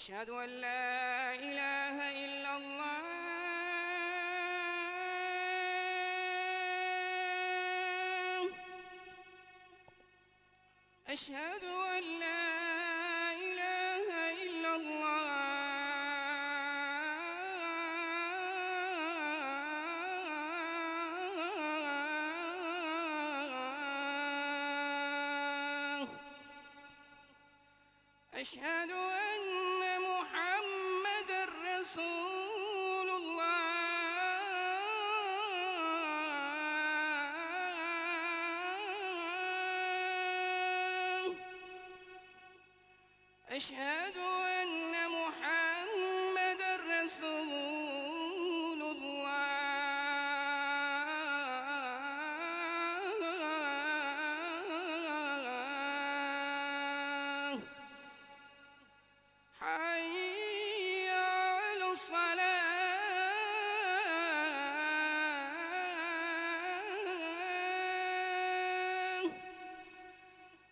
أشهد أن لا إله إلا الله أشهد أن لا إله إلا الله أشهد أن محمد رسول الله أشهد أن محمد رسول الله حي على الصلاة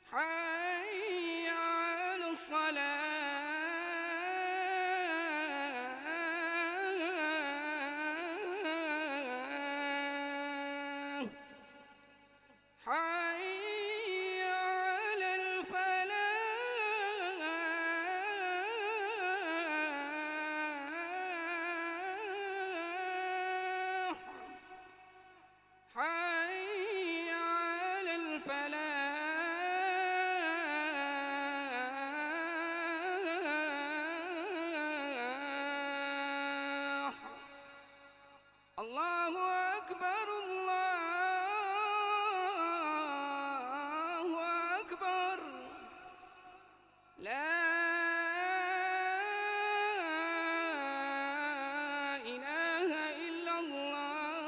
حي على الصلاة حي على الفلاح حي على الفلاح الله أكبر الله أكبر لا إله إلا الله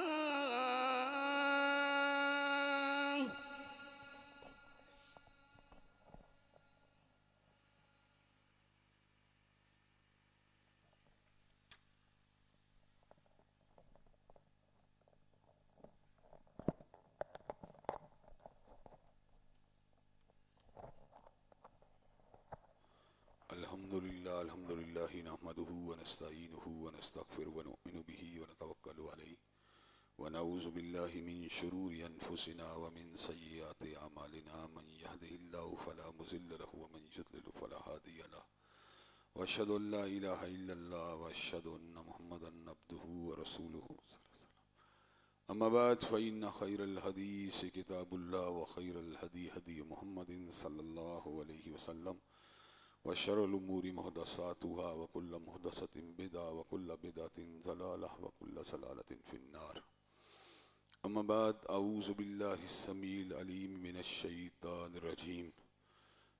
الحمد لله نحمده ونستعينه ونستغفره ونؤمن به ونتوكل عليه ونعوذ بالله من شرور أنفسنا ومن سيئات أعمالنا من يهده الله فلا مضل له ومن يضلل فلا هادي له وأشهد أن لا إله إلا الله وأشهد أن محمدا عبده ورسوله صلى الله عليه وسلم أما بعد فإن خير الحديث كتاب الله وخير الهدي هدي محمد صلى الله عليه وسلم وشر الأمور محدثاتها وكل محدثة بدعة وكل بدعة ضلالة وكل ضلالة في النار أما بعد أعوذ بالله السميع العليم من الشيطان الرجيم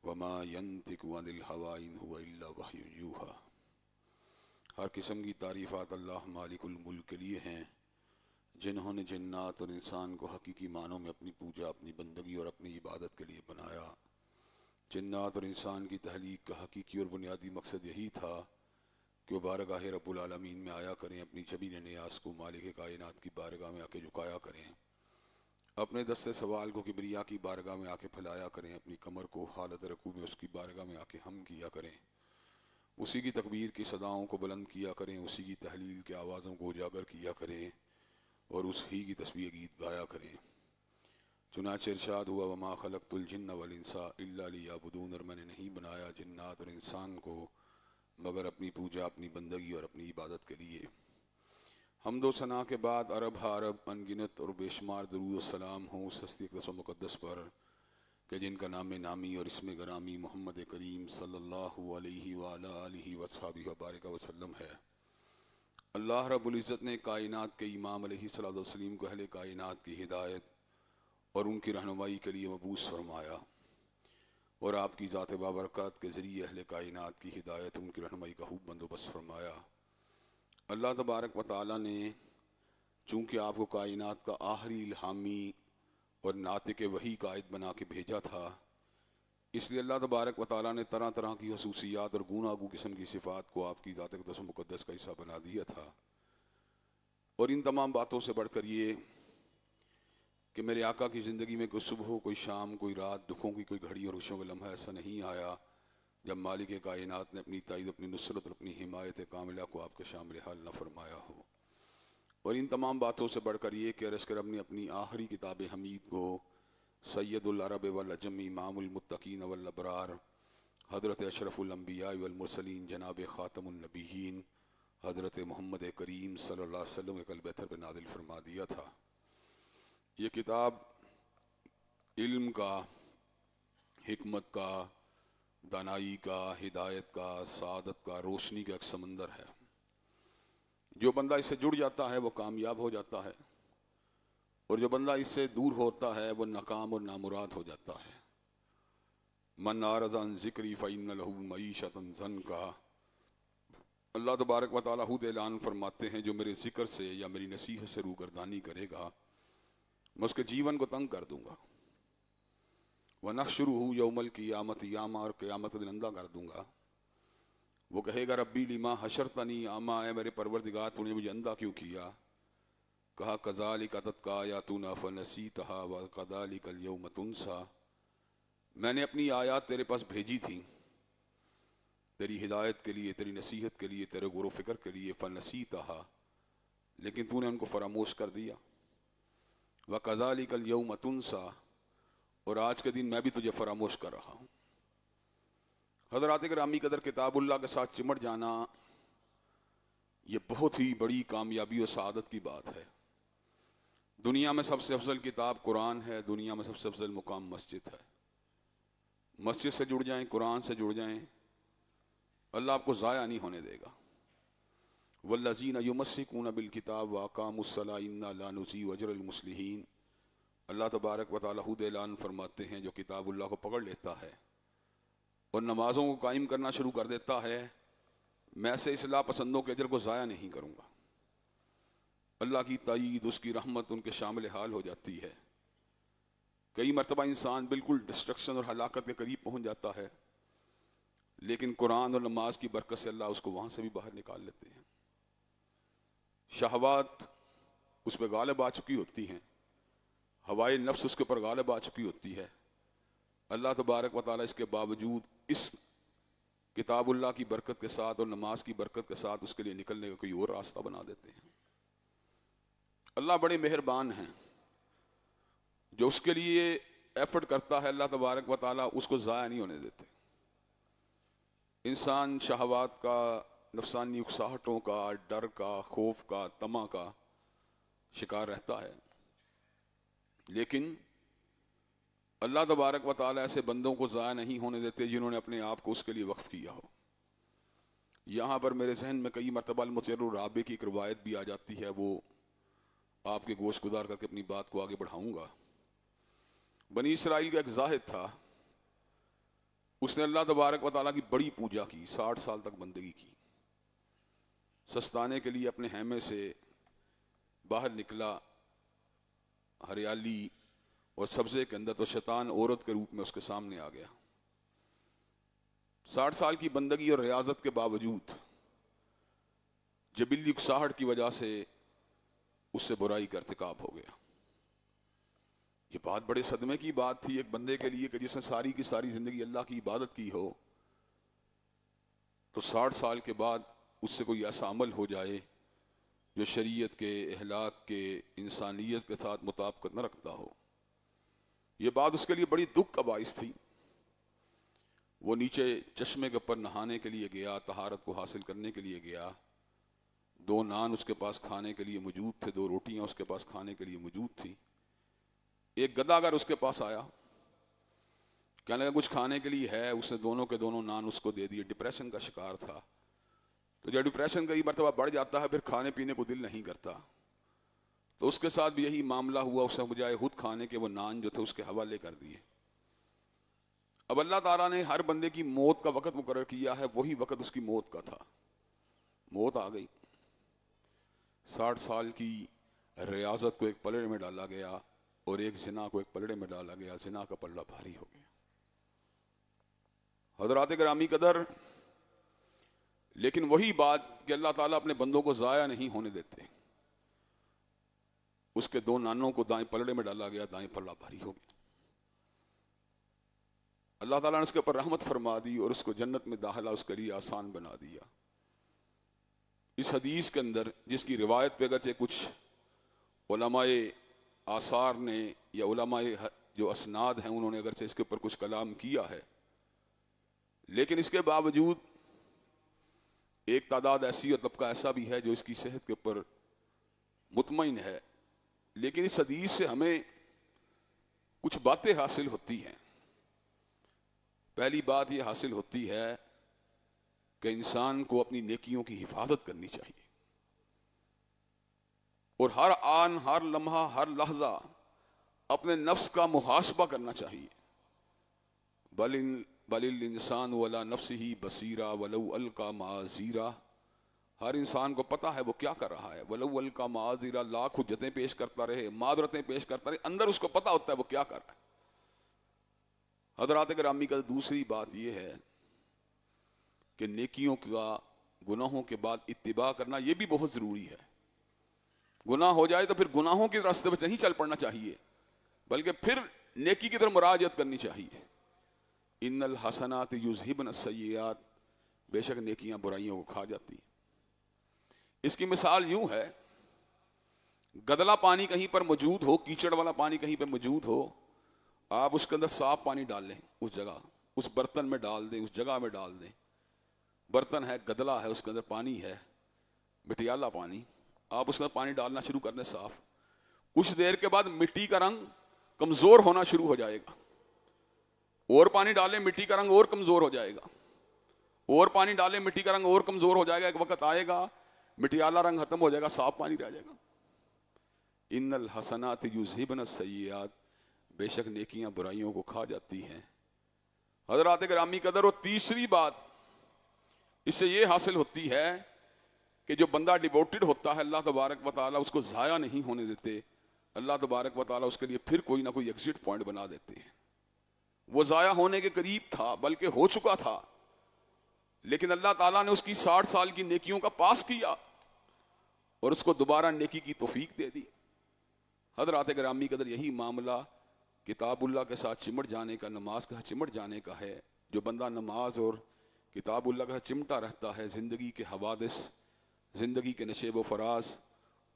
وما ينطق عن الهوى إن هو إلا وحي يوحى ہر قسم کی تعریفات اللہ مالک الملک کے لیے ہیں جنہوں نے جنات اور انسان کو حقیقی معنوں میں اپنی پوجا اپنی بندگی اور اپنی عبادت کے لیے بنایا جنات اور انسان کی تخلیق کا حقیقی اور بنیادی مقصد یہی تھا کہ وہ بارگاہ رب العالمین میں آیا کریں اپنی جبین نیاز کو مالک کائنات کی بارگاہ میں آ کے جھکایا کریں اپنے دست سوال کو کبریا کی بارگاہ میں آ کے پھیلایا کریں اپنی کمر کو حالت رکوع میں اس کی بارگاہ میں آ کے ہم کیا کریں اسی کی تکبیر کی صداؤں کو بلند کیا کریں اسی کی تحلیل کے آوازوں کو اجاگر کیا کریں اور اس ہی کی تسبیح گیت گایا کریں چنانچہ ارشاد ہوا وما خلقت الجن والانس الا لیعبدون اور میں نے نہیں بنایا جنات اور انسان کو مگر اپنی پوجا اپنی بندگی اور اپنی عبادت کے لیے حمد و ثنا کے بعد عرب عرب انگنت اور بے شمار درود و سلام ہوں اس ہستی اقدس و مقدس پر کہ جن کا نام نامی اور اسم گرامی محمد کریم صلی اللہ علیہ وآلہ آلہ وصحبہ وبارک وسلم ہے اللہ رب العزت نے کائنات کے امام علیہ الصلوۃ والتسلیم کو اہل کائنات کی ہدایت اور ان کی رہنمائی کے لیے مبعوث فرمایا اور آپ کی ذات بابرکات کے ذریعے اہل کائنات کی ہدایت ان کی رہنمائی کا خوب بندوبست فرمایا اللہ تبارک و تعالیٰ نے چونکہ آپ کو کائنات کا آخری الہامی اور ناطق وحی قائد بنا کے بھیجا تھا اس لیے اللہ تبارک و تعالیٰ نے طرح طرح کی خصوصیات اور گوناگوں قسم کی صفات کو آپ کی ذات اقدس و مقدس کا حصہ بنا دیا تھا اور ان تمام باتوں سے بڑھ کر یہ کہ میرے آقا کی زندگی میں کوئی صبح ہو کوئی شام کوئی رات دکھوں کی کوئی گھڑی اور خوشیوں کا لمحہ ایسا نہیں آیا جب مالک کائنات نے اپنی تائید، اپنی نصرت اور اپنی حمایت کاملہ کو آپ کے شامل حال نہ فرمایا ہو، اور ان تمام باتوں سے بڑھ کر یہ کہ عرض کر اپنی آخری کتاب حمید کو سید العرب والعجم، امام المتقین والابرار، حضرت اشرف الانبیاء والمرسلین، جناب خاتم النبیین حضرت محمد کریم صلی اللہ علیہ وسلم کے قلب اطہر پہ نازل فرما دیا تھا۔ یہ کتاب علم کا، حکمت کا، دانائی کا، ہدایت کا، سعادت کا، روشنی کا ایک سمندر ہے۔ جو بندہ اس سے جڑ جاتا ہے وہ کامیاب ہو جاتا ہے، اور جو بندہ اس سے دور ہوتا ہے وہ ناکام اور نامراد ہو جاتا ہے۔ من اعرض عن ذکری فإن له معیشۃ ضنکا، اللہ تبارک و تعالیٰ خود اعلان فرماتے ہیں جو میرے ذکر سے یا میری نصیحت سے روگردانی کرے گا میں اس کے جیون کو تنگ کر دوں گا۔ وَنَحْشُرُهُ يَوْمَ الْقِيَامَةِ اعمىٰ، اور قیامت دن اندھا کر دوں گا۔ وہ کہے گا ربی لما حشرتنی اعمىٰ، اے میرے پروردگار تو نے مجھے اندھا کیوں کیا؟ کہا کذالک اتتک آیاتنا فنسیتها وکذالک اليوم تنسیٰ، میں نے اپنی آیات تیرے پاس بھیجی تھیں تیری ہدایت کے لیے، تیری نصیحت کے لیے، تیرے غور و فکر کے لیے، فنسیتها، لیکن تو نے ان کو فراموش کر دیا۔ وکذالک اليوم تنسیٰ، اور آج کے دن میں بھی تجھے فراموش کر رہا ہوں۔ حضرات گرامی قدر، کتاب اللہ کے ساتھ چمٹ جانا یہ بہت ہی بڑی کامیابی اور سعادت کی بات ہے۔ دنیا میں سب سے افضل کتاب قرآن ہے، دنیا میں سب سے افضل مقام مسجد ہے۔ مسجد سے جڑ جائیں، قرآن سے جڑ جائیں، اللہ آپ کو ضائع نہیں ہونے دے گا۔ والذین یمسکون بالکتاب واقاموا الصلاۃ انا لا نضیع اجر المصلحین، اللہ تبارک و تعالیٰ خود اعلان فرماتے ہیں جو کتاب اللہ کو پکڑ لیتا ہے اور نمازوں کو قائم کرنا شروع کر دیتا ہے، میں ایسے اصلاح پسندوں کے اجر کو ضائع نہیں کروں گا۔ اللہ کی تائید، اس کی رحمت ان کے شامل حال ہو جاتی ہے۔ کئی مرتبہ انسان بالکل ڈسٹرکشن اور ہلاکت کے قریب پہنچ جاتا ہے، لیکن قرآن اور نماز کی برکت سے اللہ اس کو وہاں سے بھی باہر نکال لیتے ہیں۔ شہوات اس پہ غالب آ چکی ہوتی ہیں، ہوائے نفس اس کے اوپر غالب آ چکی ہوتی ہے، اللہ تبارک و تعالیٰ اس کے باوجود اس کتاب اللہ کی برکت کے ساتھ اور نماز کی برکت کے ساتھ اس کے لیے نکلنے کا کوئی اور راستہ بنا دیتے ہیں۔ اللہ بڑے مہربان ہیں، جو اس کے لیے ایفرٹ کرتا ہے اللہ تبارک و تعالیٰ اس کو ضائع نہیں ہونے دیتے۔ انسان شہوات کا، نفسانی اکساہٹوں کا، ڈر کا، خوف کا، طمع کا شکار رہتا ہے، لیکن اللہ تبارک و تعالیٰ ایسے بندوں کو ضائع نہیں ہونے دیتے جنہوں نے اپنے آپ کو اس کے لیے وقف کیا ہو۔ یہاں پر میرے ذہن میں کئی مرتبہ المطیر الرابع کی ایک روایت بھی آ جاتی ہے، وہ آپ کے گوش گزار کر کے اپنی بات کو آگے بڑھاؤں گا۔ بنی اسرائیل کا ایک زاہد تھا، اس نے اللہ تبارک و تعالیٰ کی بڑی پوجا کی، 60 سال تک بندگی کی۔ سستانے کے لیے اپنے خیمے سے باہر نکلا، ہریالی اور سبزے کے اندر، تو شیطان عورت کے روپ میں اس کے سامنے آ گیا۔ 60 سال کی بندگی اور ریاضت کے باوجود جبلی اکساہٹ کی وجہ سے اس سے برائی کا ارتکاب ہو گیا۔ یہ بات بڑے صدمے کی بات تھی ایک بندے کے لیے کہ جس نے ساری کی ساری زندگی اللہ کی عبادت کی ہو، تو 60 سال کے بعد اس سے کوئی ایسا عمل ہو جائے جو شریعت کے، اخلاق کے، انسانیت کے ساتھ مطابقت نہ رکھتا ہو۔ یہ بات اس کے لیے بڑی دکھ کا باعث تھی۔ وہ نیچے چشمے کے اوپر نہانے کے لیے گیا، طہارت کو حاصل کرنے کے لیے گیا۔ 2 نان اس کے پاس کھانے کے لیے موجود تھے، 2 روٹیاں اس کے پاس کھانے کے لیے موجود تھی۔ ایک گداگر اس کے پاس آیا، کہنے لگا کچھ کھانے کے لیے ہے؟ اس نے دونوں کے دونوں نان اس کو دے دیے۔ ڈپریشن کا شکار تھا، تو جب ڈپریشن کئی مرتبہ بڑھ جاتا ہے پھر کھانے پینے کو دل نہیں کرتا، تو اس کے ساتھ بھی یہی معاملہ ہوا۔ اس نے بجائے خود کھانے کے وہ نان جو تھے اس کے حوالے کر دیے۔ اب اللہ تعالیٰ نے ہر بندے کی موت کا وقت مقرر کیا ہے، وہی وقت اس کی موت کا تھا۔ موت آ گئی، 60 سال کی ریاضت کو ایک پلڑے میں ڈالا گیا اور ایک زنا کو ایک پلڑے میں ڈالا گیا۔ زنا کا پلڑا بھاری ہو گیا۔ حضرات گرامی قدر، لیکن وہی بات کہ اللہ تعالیٰ اپنے بندوں کو ضائع نہیں ہونے دیتے۔ اس کے 2 نانوں کو دائیں پلڑے میں ڈالا گیا، دائیں پلڑا بھاری ہو گیا۔ اللہ تعالیٰ نے اس کے اوپر رحمت فرما دی اور اس کو جنت میں داخلہ اس کے لیے آسان بنا دیا۔ اس حدیث کے اندر جس کی روایت پہ اگرچہ کچھ علماء آثار نے یا علماء جو اسناد ہیں انہوں نے اگرچہ اس کے اوپر کچھ کلام کیا ہے، لیکن اس کے باوجود ایک تعداد ایسی اور طبقہ ایسا بھی ہے جو اس کی صحت کے اوپر مطمئن ہے۔ لیکن اس حدیث سے ہمیں کچھ باتیں حاصل ہوتی ہیں۔ پہلی بات یہ حاصل ہوتی ہے کہ انسان کو اپنی نیکیوں کی حفاظت کرنی چاہیے اور ہر آن، ہر لمحہ، ہر لحظہ اپنے نفس کا محاسبہ کرنا چاہیے۔ بل الانسان ولا نفسہ بصیرہ ولو القی معاذیرہ، ہر انسان کو پتا ہے وہ کیا کر رہا ہے۔ ولو القی معاذیرہ، لاکھ حجتیں پیش کرتا رہے، معذرتیں پیش کرتا رہے، اندر اس کو پتا ہوتا ہے وہ کیا کر رہا ہے۔ حضرات گرامی کا دوسری بات یہ ہے کہ نیکیوں کا گناہوں کے بعد اتباع کرنا یہ بھی بہت ضروری ہے۔ گناہ ہو جائے تو پھر گناہوں کے راستے پہ نہیں چل پڑنا چاہیے، بلکہ پھر نیکی کی طرف مراجعت کرنی چاہیے۔ ان الحسنات یذہبن السیئات، بے شک نیکیاں برائیوں کو کھا جاتی ہیں۔ اس کی مثال یوں ہے، گدلا پانی کہیں پر موجود ہو، کیچڑ والا پانی کہیں پر موجود ہو، آپ اس کے اندر صاف پانی ڈال لیں، اس جگہ اس برتن میں ڈال دیں، اس جگہ میں ڈال دیں۔ برتن ہے، گدلا ہے، اس کے اندر پانی ہے، مٹیالہ پانی، آپ اس میں پانی ڈالنا شروع کر دیں صاف، کچھ دیر کے بعد مٹی کا رنگ کمزور ہونا شروع ہو جائے گا، اور پانی ڈالیں مٹی کا رنگ اور کمزور ہو جائے گا، اور پانی ڈالیں مٹی کا رنگ اور کمزور ہو جائے گا، ایک وقت آئے گا مٹیالہ رنگ ختم ہو جائے گا، صاف پانی رہ جائے گا۔ ان الحسنات یذہبن السیئات، بے شک نیکیاں برائیوں کو کھا جاتی ہیں۔ حضرات گرامی قدر، اور تیسری بات اس سے یہ حاصل ہوتی ہے کہ جو بندہ ڈیووٹڈ ہوتا ہے اللہ تبارک و تعالیٰ اس کو ضائع نہیں ہونے دیتے، اللہ تبارک و تعالیٰ اس کے لیے پھر کوئی نہ کوئی ایگزٹ پوائنٹ بنا دیتے ہیں۔ وہ ضائع ہونے کے قریب تھا، بلکہ ہو چکا تھا، لیکن اللہ تعالیٰ نے اس کی 60 سال کی نیکیوں کا پاس کیا اور اس کو دوبارہ نیکی کی توفیق دے دی۔ حضرات گرامی قدر، یہی معاملہ کتاب اللہ کے ساتھ چمٹ جانے کا، نماز کے ساتھ چمٹ جانے کا ہے۔ جو بندہ نماز اور کتاب اللہ کے ساتھ چمٹا رہتا ہے، زندگی کے حوادث، زندگی کے نشیب و فراز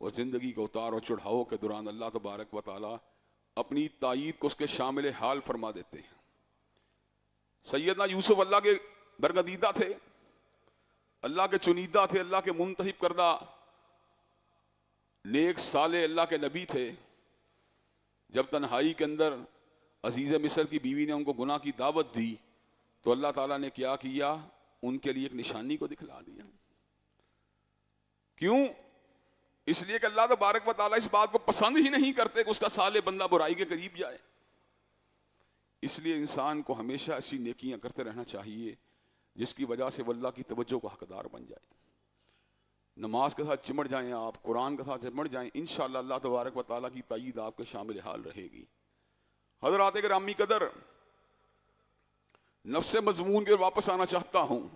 اور زندگی کے اتار و چڑھاؤ کے دوران اللہ تبارک و تعالیٰ اپنی تائید کو اس کے شامل حال فرما دیتے ہیں۔ سیدنا یوسف اللہ کے برگزیدہ تھے، اللہ کے چنیدہ تھے، اللہ کے منتخب کردہ نیک صالح اللہ کے نبی تھے۔ جب تنہائی کے اندر عزیز مصر کی بیوی نے ان کو گناہ کی دعوت دی تو اللہ تعالیٰ نے کیا کیا؟ ان کے لیے ایک نشانی کو دکھلا دیا۔ کیوں؟ اس لیے کہ اللہ تبارک و تعالیٰ اس بات کو پسند ہی نہیں کرتے کہ اس کا صالح بندہ برائی کے قریب جائے۔ اس لیے انسان کو ہمیشہ ایسی نیکیاں کرتے رہنا چاہیے جس کی وجہ سے وہ اللہ کی توجہ کا حقدار بن جائے۔ نماز کے ساتھ چمٹ جائیں آپ، قرآن کے ساتھ چمٹ جائیں، انشاءاللہ اللہ تبارک و تعالیٰ کی تائید آپ کے شامل حال رہے گی۔ حضرات گرامی قدر، نفس مضمون کے واپس آنا چاہتا ہوں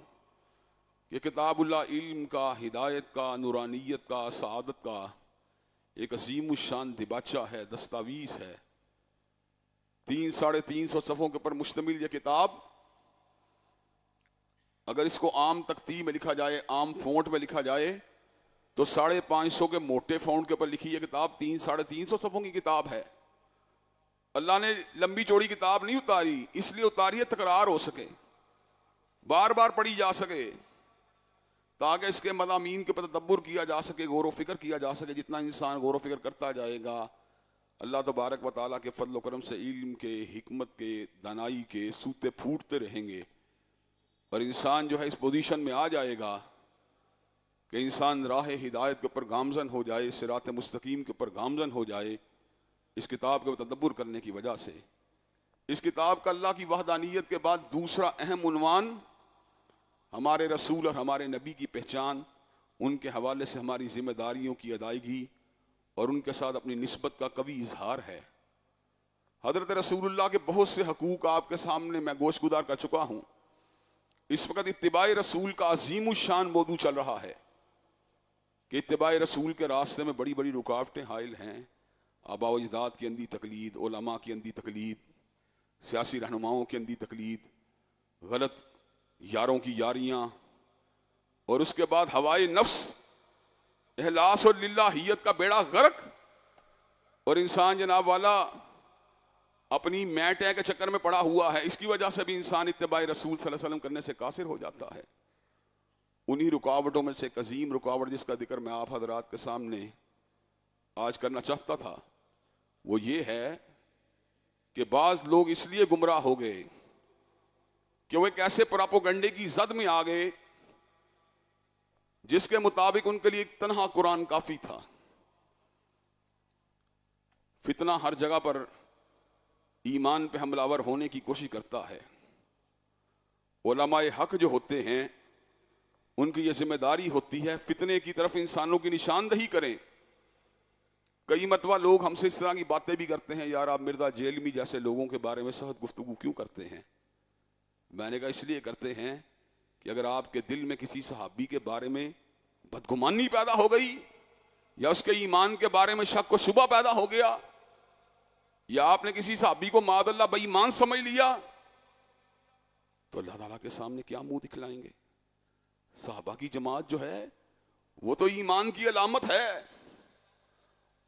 کہ کتاب اللہ علم کا، ہدایت کا، نورانیت کا، سعادت کا ایک عظیم الشان دباچہ ہے، دستاویز ہے۔ 300-350 صفحوں کے اوپر مشتمل یہ کتاب، اگر اس کو عام تختی میں لکھا جائے، عام فونٹ میں لکھا جائے تو 550 کے موٹے فونٹ کے اوپر لکھی یہ کتاب 300-350 صفحوں کی کتاب ہے۔ اللہ نے لمبی چوڑی کتاب نہیں اتاری، اس لیے اتاری ہے تکرار ہو سکے، بار بار پڑھی جا سکے، تاکہ اس کے مضامین کے پر تدبر کیا جا سکے، غور و فکر کیا جا سکے۔ جتنا انسان غور و فکر کرتا جائے گا، اللہ تبارک و تعالیٰ کے فضل و کرم سے علم کے، حکمت کے، دانائی کے سوتے پھوٹتے رہیں گے، اور انسان جو ہے اس پوزیشن میں آ جائے گا کہ انسان راہ ہدایت کے اوپر گامزن ہو جائے، صراط مستقیم کے اوپر گامزن ہو جائے اس کتاب کے تدبر کرنے کی وجہ سے۔ اس کتاب کا اللہ کی وحدانیت کے بعد دوسرا اہم عنوان ہمارے رسول اور ہمارے نبی کی پہچان، ان کے حوالے سے ہماری ذمہ داریوں کی ادائیگی اور ان کے ساتھ اپنی نسبت کا قوی اظہار ہے۔ حضرت رسول اللہ کے بہت سے حقوق آپ کے سامنے میں گوش گزار کر چکا ہوں۔ اس وقت اتباع رسول کا عظیم الشان موضوع چل رہا ہے کہ اتباع رسول کے راستے میں بڑی بڑی رکاوٹیں حائل ہیں۔ آباء و اجداد کی اندھی تقلید، علماء کی اندھی تقلید، سیاسی رہنماؤں کی اندھی تقلید، غلط یاروں کی یاریاں، اور اس کے بعد ہوائے نفس، اخلاص اور للہیت کا بیڑا غرق، اور انسان جناب والا اپنی میٹیں کے چکر میں پڑا ہوا ہے. اس کی وجہ سے بھی انسان اتباع رسول صلی اللہ علیہ وسلم کرنے سے قاصر ہو جاتا ہے. انہی رکاوٹوں میں سے ایک عظیم رکاوٹ جس کا ذکر میں آپ حضرات کے سامنے آج کرنا چاہتا تھا وہ یہ ہے کہ بعض لوگ اس لیے گمراہ ہو گئے کہ وہ ایک ایسے پراپوگنڈے کی زد میں آ گئے جس کے مطابق ان کے لیے ایک تنہا قرآن کافی تھا. فتنہ ہر جگہ پر ایمان پہ حملہ آور ہونے کی کوشش کرتا ہے. علماء حق جو ہوتے ہیں ان کی یہ ذمہ داری ہوتی ہے فتنے کی طرف انسانوں کی نشاندہی کریں. کئی مرتبہ لوگ ہم سے اس طرح کی باتیں بھی کرتے ہیں، یار آپ مرزا جیلمی جیسے لوگوں کے بارے میں سخت گفتگو کیوں کرتے ہیں؟ میں نے کہا اس لیے کرتے ہیں کہ اگر آپ کے دل میں کسی صحابی کے بارے میں بدگمانی پیدا ہو گئی، یا اس کے ایمان کے بارے میں شک و شبہ پیدا ہو گیا، یا آپ نے کسی صحابی کو معاذ اللہ بے ایمان سمجھ لیا، تو اللہ تعالیٰ کے سامنے کیا منہ دکھلائیں گے؟ صحابہ کی جماعت جو ہے وہ تو ایمان کی علامت ہے.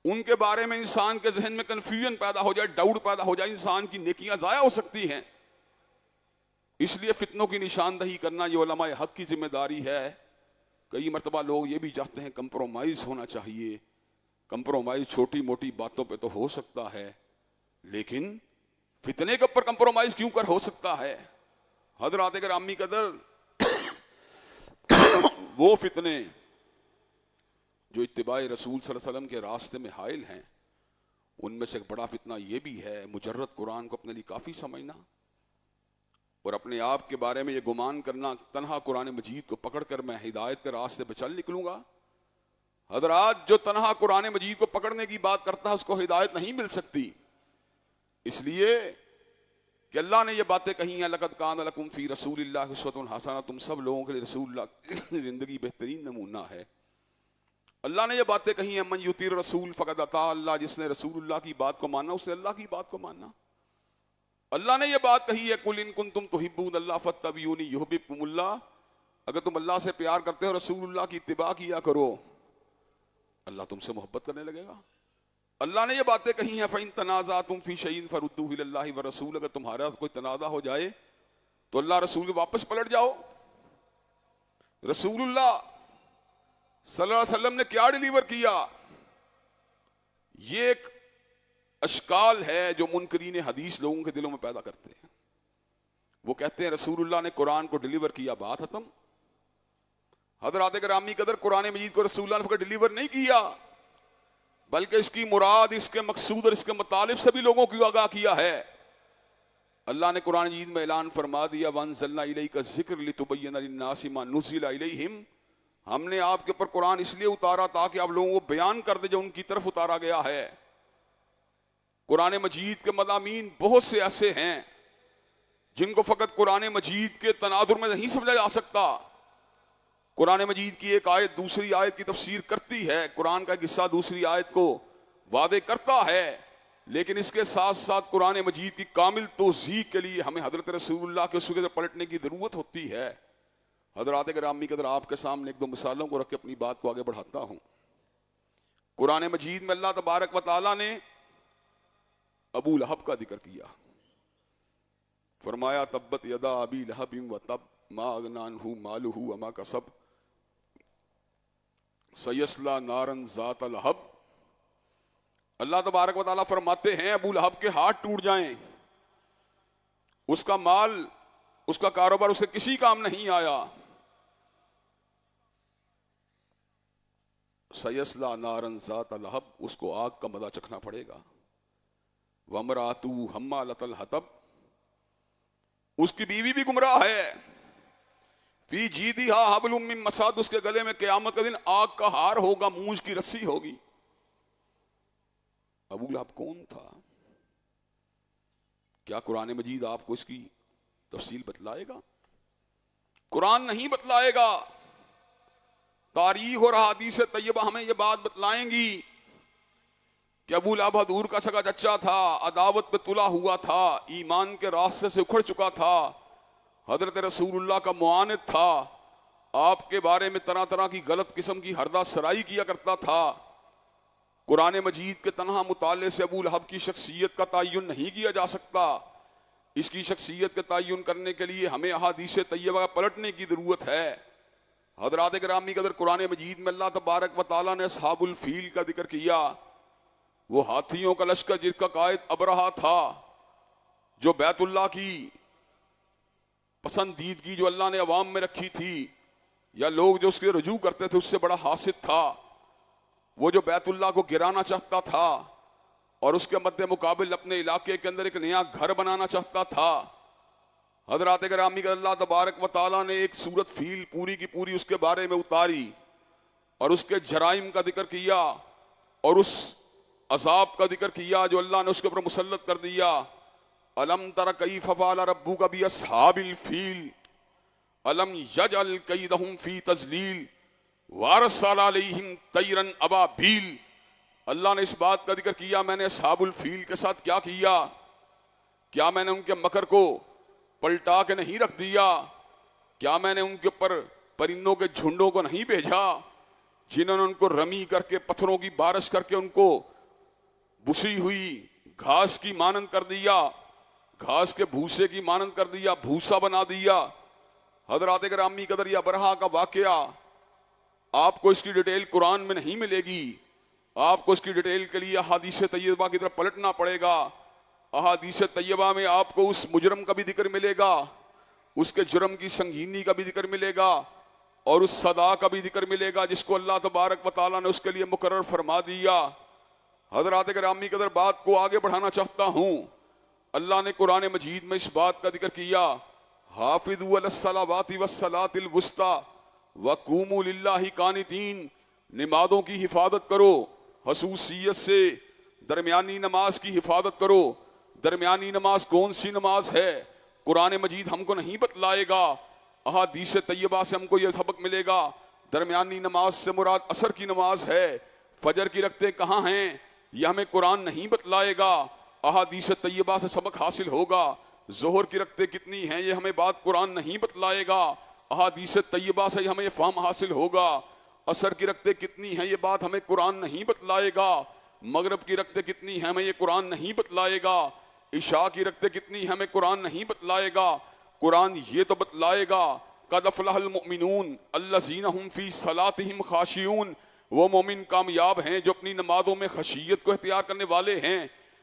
ان کے بارے میں انسان کے ذہن میں کنفیوژن پیدا ہو جائے، ڈاؤٹ پیدا ہو جائے، انسان کی نیکیاں ضائع ہو سکتی ہیں. اس لیے فتنوں کی نشاندہی کرنا یہ علماء حق کی ذمہ داری ہے. کئی مرتبہ لوگ یہ بھی چاہتے ہیں کمپرومائز ہونا چاہیے. کمپرومائز چھوٹی موٹی باتوں پہ تو ہو سکتا ہے، لیکن فتنے کے اوپر کمپرومائز کیوں کر ہو سکتا ہے؟ حضرات گرامی قدر، وہ فتنے جو اتباع رسول صلی اللہ علیہ وسلم کے راستے میں حائل ہیں، ان میں سے ایک بڑا فتنہ یہ بھی ہے مجرد قرآن کو اپنے لیے کافی سمجھنا اور اپنے آپ کے بارے میں یہ گمان کرنا تنہا قرآن مجید کو پکڑ کر میں ہدایت کے راستے پہ چل نکلوں گا. حضرات، جو تنہا قرآن مجید کو پکڑنے کی بات کرتا ہے اس کو ہدایت نہیں مل سکتی، اس لیے کہ اللہ نے یہ باتیں کہی ہیں لَقَدْ كَانَ لَكُمْ فِي رَسُولِ اللَّهِ أُسْوَةٌ حَسَنَةٌ. تم سب لوگوں کے لیے رسول اللہ کی زندگی بہترین نمونہ ہے. اللہ نے یہ باتیں کہی ہیں من یطیع الرسول فقد اطاع اللہ. جس نے رسول اللہ کی بات کو ماننا اس نے اللہ کی بات کو ماننا. اللہ نے یہ بات کہی ہے قُلْ إِن كُنتُمْ تُحِبُّونَ اللَّهَ فَاتَّبِعُونِي يُحْبِبْكُمُ اللَّهُ. اگر تم اللہ سے پیار کرتے ہو رسول اللہ کی اتباع کیا کرو، اللہ تم سے محبت کرنے لگے گا. اللہ نے یہ باتیں کہی ہیں فَإِن تَنَازَعْتُمْ فِي شَيْءٍ فَرُدُّوهُ إِلَى اللَّهِ وَالرَّسُولِ. اگر تمہارا کوئی تنازع ہو جائے تو اللہ رسول کے واپس پلٹ جاؤ. رسول اللہ صلی اللہ علیہ وسلم نے کیا ڈیلیور کیا؟ یہ ایک اشکال ہے جو منکرین حدیث لوگوں کے دلوں میں پیدا کرتے ہیں. وہ کہتے ہیں رسول اللہ نے قرآن کو ڈیلیور کیا، بات ختم. حضرات گرامی قدر، قرآن مجید کو رسول اللہ نے ڈیلیور نہیں کیا، بلکہ اس کی مراد، اس کے مقصود اور اس کے مطالب سے بھی لوگوں کو آگاہ کیا ہے. اللہ نے قرآن مجید میں اعلان فرما دیا وَأَنزَلْنَا إِلَيْكَ الذِّكْرَ لِتُبَيِّنَ لِلنَّاسِ مَا نُزِّلَ إِلَيْهِمْ. ہم نے آپ کے اوپر قرآن اس لیے اتارا تاکہ آپ لوگوں کو بیان کر دے جو ان کی طرف اتارا گیا ہے. قرآن مجید کے مضامین بہت سے ایسے ہیں جن کو فقط قرآن مجید کے تناظر میں نہیں سمجھا جا سکتا. قرآن مجید کی ایک آیت دوسری آیت کی تفسیر کرتی ہے، قرآن کا ایک حصہ دوسری آیت کو واضح کرتا ہے، لیکن اس کے ساتھ ساتھ قرآن مجید کی کامل توضیح کے لیے ہمیں حضرت رسول اللہ کے سگے پلٹنے کی ضرورت ہوتی ہے. حضرات گرامی قدر، آپ کے سامنے ایک دو مثالوں کو رکھ کے اپنی بات کو آگے بڑھاتا ہوں. قرآن مجید میں اللہ تبارک و تعالیٰ نے ابو لہب کا ذکر کیا. فرمایا تبت یدا ابی لہب وتب ما اغنی عنہ مالہ وما کسب سیصلی نارا ذات لہب. اللہ تبارک و تعالیٰ فرماتے ہیں ابو لہب کے ہاتھ ٹوٹ جائیں، اس کا مال، اس کا کاروبار اسے کسی کام نہیں آیا. سیصلی نارا ذات لہب، اس کو آگ کا مزہ چکھنا پڑے گا. وامرأتہ حمالۃ الحطب، اس کی بیوی بھی گمراہ ہے. فی جیدہا حبل من مسد، اس کے گلے میں قیامت کا دن آگ کا ہار ہوگا، مونج کی رسی ہوگی. ابو لہب کون تھا؟ کیا قرآن مجید آپ کو اس کی تفصیل بتلائے گا؟ قرآن نہیں بتلائے گا. تاریخ اور احادیث طیبہ ہمیں یہ بات بتلائیں گی کہ ابو لہب حضور کا سگا چچا تھا، عداوت پہ تلا ہوا تھا، ایمان کے راستے سے اکھڑ چکا تھا، حضرت رسول اللہ کا معاند تھا، آپ کے بارے میں طرح طرح کی غلط قسم کی ہردہ سرائی کیا کرتا تھا۔ قرآن مجید کے تنہا مطالعے سے ابو لہب کی شخصیت کا تعین نہیں کیا جا سکتا۔ اس کی شخصیت کا تعین کرنے کے لیے ہمیں احادیث طیبہ پلٹنے کی ضرورت ہے۔ حضرات گرامی قدر، قرآن مجید میں اللہ تبارک و تعالیٰ نے اصحاب الفیل کا ذکر کیا، وہ ہاتھیوں کا لشکر جس کا قائد ابرہہ تھا، جو بیت اللہ کی پسندیدگی جو اللہ نے عوام میں رکھی تھی یا لوگ جو اس کے رجوع کرتے تھے اس سے بڑا حاسد تھا، وہ جو بیت اللہ کو گرانا چاہتا تھا اور اس کے مد مقابل اپنے علاقے کے اندر ایک نیا گھر بنانا چاہتا تھا۔ حضرات گرامی کا اللہ تبارک و تعالیٰ نے ایک سورت فیل پوری کی پوری اس کے بارے میں اتاری اور اس کے جرائم کا ذکر کیا اور اس عذاب کا ذکر کیا جو اللہ نے اس کے اوپر مسلط کر دیا۔ الم تر کیف فعل ربک باصحاب الفیل الم یجعل کیدہم فی تضلیل وارسل علیہم طیرا ابابیل۔ اللہ نے اس بات کا ذکر کیا، میں نے اصحاب الفیل کے ساتھ کیا کیا، کیا میں نے ان کے مکر کو پلٹا کے نہیں رکھ دیا، کیا میں نے ان کے اوپر پرندوں کے جھنڈوں کو نہیں بھیجا جنہوں نے ان کو رمی کر کے پتھروں کی بارش کر کے ان کو بسی ہوئی گھاس کی مانند کر دیا، گھاس کے بھوسے کی مانند کر دیا، بھوسا بنا دیا۔ حضرات گرامی قدر، یہ ابرہہ کا واقعہ آپ کو اس کی ڈیٹیل قرآن میں نہیں ملے گی، آپ کو اس کی ڈیٹیل کے لیے احادیث طیبہ کی طرف پلٹنا پڑے گا۔ احادیث طیبہ میں آپ کو اس مجرم کا بھی ذکر ملے گا، اس کے جرم کی سنگینی کا بھی ذکر ملے گا اور اس سزا کا بھی ذکر ملے گا جس کو اللہ تبارک و تعالیٰ نے اس کے لیے مقرر فرما دیا۔ حضرات گرامی قدر، بات کو آگے بڑھانا چاہتا ہوں۔ اللہ نے قرآن مجید میں اس بات کا ذکر کیا، حافظوا علی الصلوات والصلاۃ الوسطی وقوموا للہ قانتین، نمازوں کی حفاظت کرو، خصوصیت سے درمیانی نماز کی حفاظت کرو۔ درمیانی نماز کون سی نماز ہے؟ قرآن مجید ہم کو نہیں بتلائے گا، احادیث طیبہ سے ہم کو یہ سبق ملے گا۔ درمیانی نماز سے مراد عصر کی نماز ہے۔ فجر کی رکعتیں کہاں ہیں یہ ہمیں قرآن نہیں بتلائے گا، احادیث طیبہ سے سبق حاصل ہوگا۔ ظہر کی رکعتیں کتنی ہیں یہ ہمیں بات قرآن نہیں بتلائے گا، احادیث طیبہ سے ہمیں یہ فہم حاصل ہوگا۔ عصر کی رکعتیں کتنی ہیں یہ بات ہمیں قرآن نہیں بتلائے گا، مغرب کی رکعتیں کتنی ہیں ہمیں یہ قرآن نہیں بتلائے گا، عشاء کی رکعتیں کتنی ہیں ہمیں قرآن نہیں بتلائے گا۔ قرآن یہ تو بتلائے گا قد افلح المؤمنون الذین هم فی صلاتهم خاشعون، وہ مومن کامیاب ہیں جو اپنی نمازوں میں خشیت کو اختیار کرنے والے ہیں۔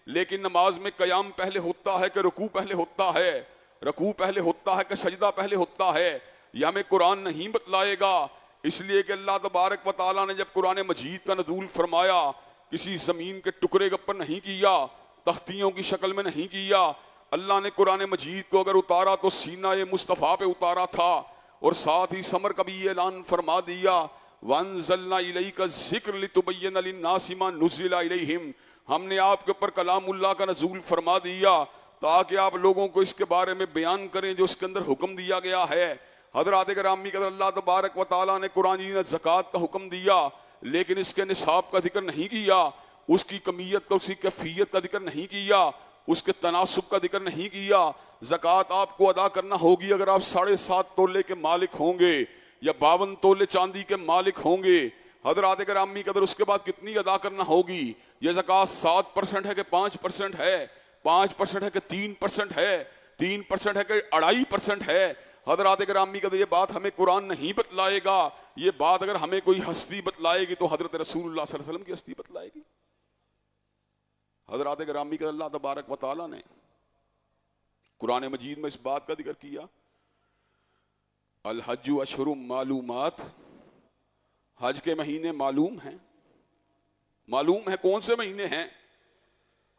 لیکن نماز میں قیام پہلے ہوتا ہے کہ رکوع پہلے ہوتا ہے، رکوع پہلے ہوتا ہے کہ سجدہ پہلے ہوتا ہے، یہ ہمیں قرآن نہیں بتلائے گا۔ اس لیے کہ اللہ تبارک و تعالیٰ نے جب قرآن مجید کا نزول فرمایا کسی زمین کے ٹکڑے کے اوپر نہیں کیا، تختیوں کی شکل میں نہیں کیا۔ اللہ نے قرآن مجید کو اگر اتارا تو سینہ مصطفیٰ پہ اتارا تھا اور ساتھ ہی ثمر کا بھی اعلان فرما دیا، وَأَنزَلْنَا إِلَيْكَ الذِّكْرَ لِتُبَيِّنَ لِلنَّاسِ مَا نُزِّلَ إِلَيْهِمْ، ہم نے آپ کے اوپر کلام اللہ کا نزول فرما دیا تاکہ آپ لوگوں کو اس کے بارے میں بیان کریں جو اس کے اندر حکم دیا گیا ہے۔ حضرات گرامی قدر، اللہ تبارک و تعالیٰ نے قرآن نے زکوٰۃ کا حکم دیا لیکن اس کے نصاب کا ذکر نہیں کیا، اس کی کمیت کا، اس کی کیفیت کا ذکر نہیں کیا، اس کے تناسب کا ذکر نہیں کیا۔ زکوٰۃ آپ کو ادا کرنا ہوگی اگر آپ 7.5 تولے کے مالک ہوں گے یا 52 تولے چاندی کے مالک ہوں گے۔ حضرات گرامی قدر، اس کے بعد کتنی ادا کرنا ہوگی؟ یہ زکوٰۃ 7% ہے کہ 5% ہے؟ 5% ہے کہ 3% ہے؟ 3% ہے کہ 2.5% ہے؟ حضرات گرامی قدر، یہ بات ہمیں قرآن نہیں بتلائے گا، یہ بات اگر ہمیں کوئی ہستی بتلائے گی تو حضرت رسول اللہ صلی اللہ علیہ وسلم کی ہستی بتلائے گی۔ حضرات گرامی قدر، اللہ تبارک و تعالیٰ نے قرآن مجید میں اس بات کا ذکر کیا، الحج اشہر معلومات، حج کے مہینے معلوم ہیں۔ معلوم ہے کون سے مہینے ہیں؟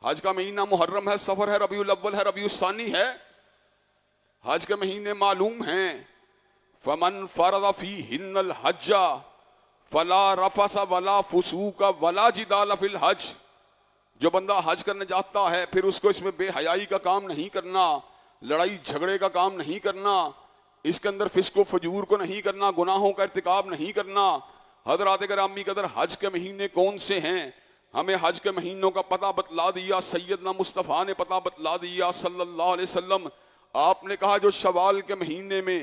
حج کا مہینہ محرم ہے، صفر ہے، ربیع الاول ہے، ربیع الثانی ہے۔ حج کے مہینے معلوم ہیں۔ فمن فرض فیہن الحج فلا رفث ولا فسوق ولا جدال فی الحج، جو بندہ حج کرنے جاتا ہے پھر اس کو اس میں بے حیائی کا کام نہیں کرنا، لڑائی جھگڑے کا کام نہیں کرنا، اس کے اندر فسق و فجور کو نہیں کرنا، گناہوں کا ارتکاب نہیں کرنا۔ حضرات گرامی قدر، حج کے مہینے کون سے ہیں؟ ہمیں حج کے مہینوں کا پتہ بتلا دیا، سیدنا مصطفیٰ نے پتہ بتلا دیا صلی اللہ علیہ وسلم. آپ نے کہا جو شوال کے مہینے میں،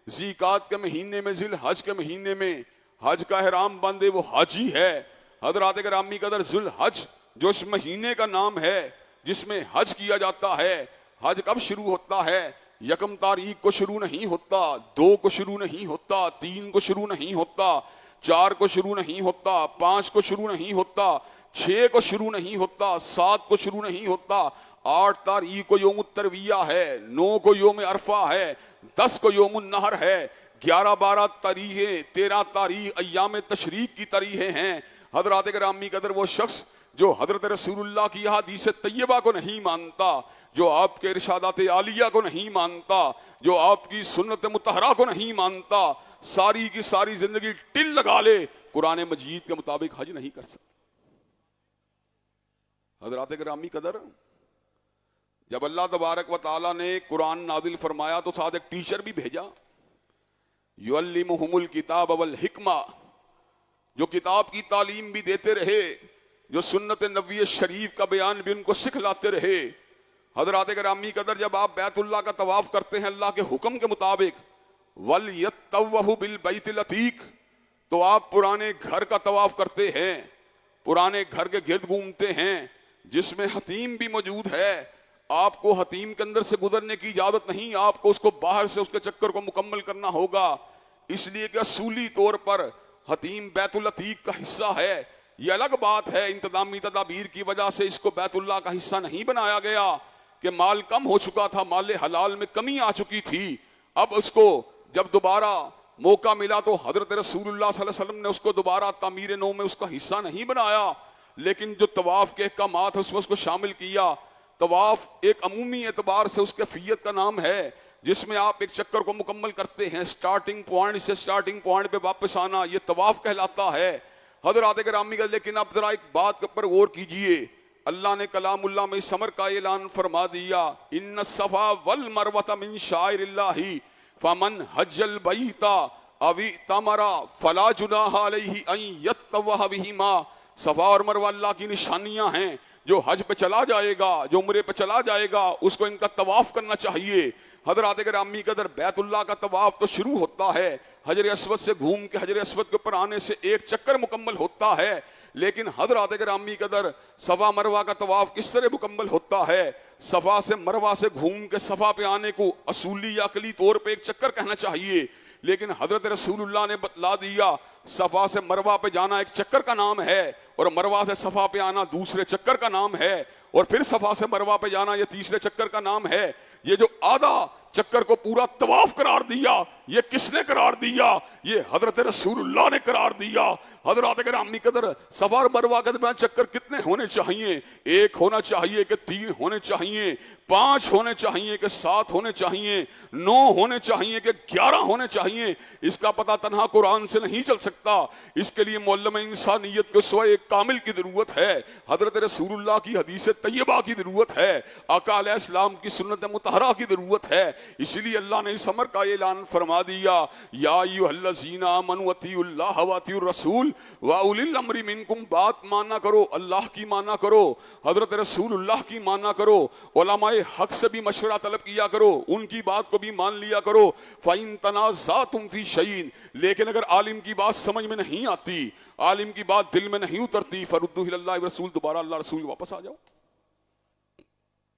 ذیقعد کے مہینے میں، ذی الحج کے مہینے میں حج کا احرام باندھے وہ حاجی ہے. حضرات گرامی قدر، ذی الحج جو اس مہینے کا نام ہے جس میں حج کیا جاتا ہے. حج کب شروع ہوتا ہے؟ 1 تاریخ کو شروع نہیں ہوتا، 2 کو شروع نہیں ہوتا، 3 کو شروع نہیں ہوتا، 4 کو شروع نہیں ہوتا، 5 کو شروع نہیں ہوتا، 6 کو شروع نہیں ہوتا، 7 کو شروع نہیں ہوتا، 8 تاریخ کو یوم الترویہ ہے، 9 کو یوم عرفہ ہے، 10 کو یوم النحر ہے، 11 12 تاریخیں، 13 تاریخ ایام تشریق کی تاریخیں ہیں. حضرات گرامی قدر، وہ شخص جو حضرت رسول اللہ کی احادیث طیبہ کو نہیں مانتا، جو آپ کے ارشادات عالیہ کو نہیں مانتا، جو آپ کی سنت مطہرہ کو نہیں مانتا، ساری کی ساری زندگی ٹل لگا لے، قرآن مجید کے مطابق حج نہیں کر سکتا. حضرات گرامی قدر، جب اللہ تبارک و تعالیٰ نے قرآن نازل فرمایا تو ساتھ ایک ٹیچر بھی بھیجا، یعلمہم الکتاب والحکمہ، جو کتاب کی تعلیم بھی دیتے رہے، جو سنت نبوی شریف کا بیان بھی ان کو سکھلاتے رہے. حضرات گرامی قدر، جب آپ بیت اللہ کا طواف کرتے ہیں اللہ کے حکم کے مطابق، وَلْيَطَّوَّفُ بِالْبَيْتِ الْعَتِيقِ، تو آپ پرانے گھر کا طواف کرتے ہیں، پرانے گھر کے گرد گھومتے ہیں جس میں حتیم بھی موجود ہے. آپ کو حتیم کے اندر سے گزرنے کی اجازت نہیں، آپ کو اس کو باہر سے اس کے چکر کو مکمل کرنا ہوگا، اس لیے کہ اصولی طور پر حتیم بیت العتیق کا حصہ ہے. یہ الگ بات ہے، انتظامی تدابیر کی وجہ سے اس کو بیت اللہ کا حصہ نہیں بنایا گیا کہ مال کم ہو چکا تھا، مال حلال میں کمی آ چکی تھی. اب اس کو جب دوبارہ موقع ملا تو حضرت رسول اللہ صلی اللہ علیہ وسلم نے اس کو دوبارہ تعمیر نو میں اس کا حصہ نہیں بنایا، لیکن جو طواف کے احکامات اس میں اس کو شامل کیا. طواف ایک عمومی اعتبار سے اس کیفیت کا نام ہے جس میں آپ ایک چکر کو مکمل کرتے ہیں، سٹارٹنگ پوائنٹ سے سٹارٹنگ پوائنٹ پہ واپس آنا، یہ طواف کہلاتا ہے. حضرات گرامی کا، لیکن اب ذرا ایک بات پر غور کیجئے، اللہ نے کلام اللہ میں اس امر کا اعلان فرما دیا، ان الصفا والمروہ من شعائر اللہ فمن حج البیت او اعتمر فلا جناح علیہ ان یطوف بہما. صفا اور مروہ اللہ کی نشانیاں ہیں، جو حج پہ چلا جائے گا، جو عمرے پہ چلا جائے گا، اس کو ان کا طواف کرنا چاہیے. حضرات گرامی قدر، بیت اللہ کا طواف تو شروع ہوتا ہے حجر اسود سے گھوم کے حجر اسود کے اوپر آنے سے ایک چکر مکمل ہوتا ہے، لیکن حضرات گرامی قدر صفا مروہ کا طواف کس طرح مکمل ہوتا ہے؟ صفا سے مروہ سے گھوم کے صفا پہ آنے کو اصولی یا عقلی طور پہ ایک چکر کہنا چاہیے، لیکن حضرت رسول اللہ نے بتلا دیا صفا سے مروہ پہ جانا ایک چکر کا نام ہے، اور مروہ سے صفا پہ آنا دوسرے چکر کا نام ہے، اور پھر صفا سے مروہ پہ جانا یہ تیسرے چکر کا نام ہے. یہ جو آدھا چکر کو پورا طواف قرار دیا، یہ کس نے قرار دیا؟ یہ حضرت رسول اللہ نے قرار دیا. حضرات گرامی قدر، صفا اور مروہ کے درمیان چکر کتنے ہونے چاہیے؟ 1 ہونا چاہیے کہ 3 ہونے چاہیے، 5 ہونے چاہیے کہ 7 ہونے چاہیے، 9 ہونے چاہیے کہ 11 ہونے چاہیے؟ اس کا پتہ تنہا قرآن سے نہیں چل سکتا، اس کے لیے معلم انسانیت کے سوائے کامل کی ضرورت ہے، حضرت رسول اللہ کی حدیث طیبہ کی ضرورت ہے، آقا علیہ السلام کی سنت مطہرہ کی ضرورت ہے. اسی لیے اللہ نے اس امر کا اعلان فرما دیا، یا ایھا الذین آمنوا اطیعوا اللہ واطیعوا الرسول واولی الامر منکم. بات مانا کرو، اللہ کی مانا کرو، حضرت رسول اللہ کی مانا کرو، علماء حق سے بھی مشورہ طلب کیا کرو، ان کی بات کو بھی مان لیا کرو. فَإِن تَنَازَعْتُمْ فِي شَيْءٍ، لیکن اگر عالم کی بات سمجھ میں نہیں آتی، عالم کی بات دل میں نہیں اترتی، فَرُدُّوهُ إِلَى اللَّهِ وَالرَّسُولِ، دوبارہ اللہ رسول واپس آ جاؤ،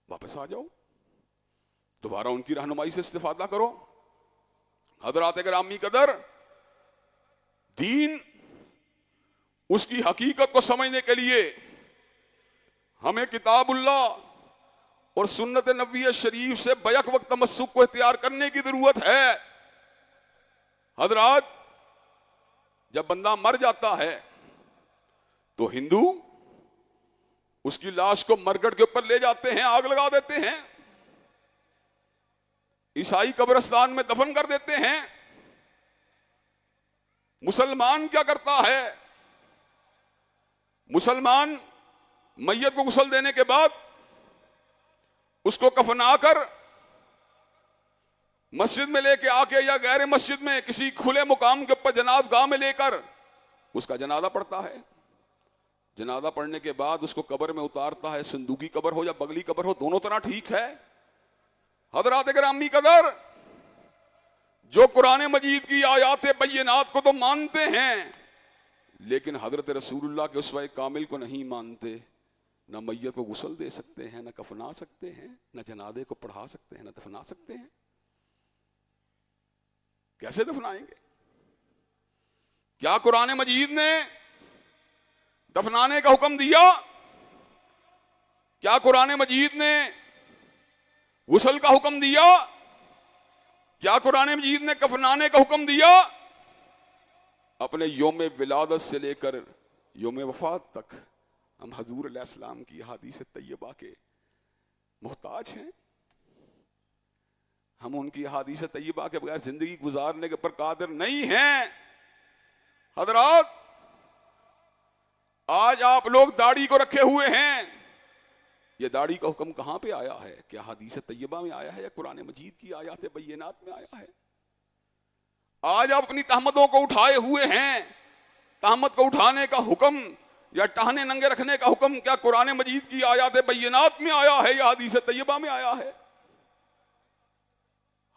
واپس آ جاؤ، دوبارہ ان کی رہنمائی سے استفادہ کرو. حضرات گرامی قدر، دین اس کی حقیقت کو سمجھنے کے لیے ہمیں کتاب اللہ اور سنت نبوی شریف سے بیک وقت تمسک کو اختیار کرنے کی ضرورت ہے. حضرات، جب بندہ مر جاتا ہے تو ہندو اس کی لاش کو مرگٹ کے اوپر لے جاتے ہیں، آگ لگا دیتے ہیں، عیسائی قبرستان میں دفن کر دیتے ہیں. مسلمان کیا کرتا ہے؟ مسلمان میت کو غسل دینے کے بعد اس کو کفنا کر مسجد میں لے کے آ کے یا غیر مسجد میں کسی کھلے مقام کے اوپر جنازہ گاہ میں لے کر اس کا جنازہ پڑھتا ہے. جنازہ پڑھنے کے بعد اس کو قبر میں اتارتا ہے، صندوقی قبر ہو یا بغلی قبر ہو، دونوں طرح ٹھیک ہے۔ حضرات گرامی قدر، جو قرآن مجید کی آیات بینات کو تو مانتے ہیں لیکن حضرت رسول اللہ کے اسوہ کامل کو نہیں مانتے، نہ میت کو غسل دے سکتے ہیں، نہ کفنا سکتے ہیں، نہ جنازے کو پڑھا سکتے ہیں، نہ دفنا سکتے ہیں۔ کیسے دفنائیں گے؟ کیا قرآن مجید نے دفنانے کا حکم دیا؟ کیا قرآن مجید نے غسل کا حکم دیا؟ کیا قرآن مجید نے کفنانے کا حکم دیا؟ اپنے یوم ولادت سے لے کر یوم وفات تک ہم حضور علیہ السلام کی احادیث طیبہ کے محتاج ہیں۔ ہم ان کی احادیث طیبہ کے بغیر زندگی گزارنے کے پر قادر نہیں ہیں۔ حضرات، آج آپ لوگ داڑھی کو رکھے ہوئے ہیں، یہ داڑھی کا حکم کہاں پہ آیا ہے؟ کیا حدیث طیبہ میں آیا ہے یا قرآن مجید کی آیات بینات میں آیا ہے؟ آج آپ اپنی تہمتوں کو اٹھائے ہوئے ہیں، تہمت کو اٹھانے کا حکم یا ٹہنے ننگے رکھنے کا حکم کیا قرآن مجید کی آیات بینات میں آیا ہے یا حدیث طیبہ میں آیا ہے؟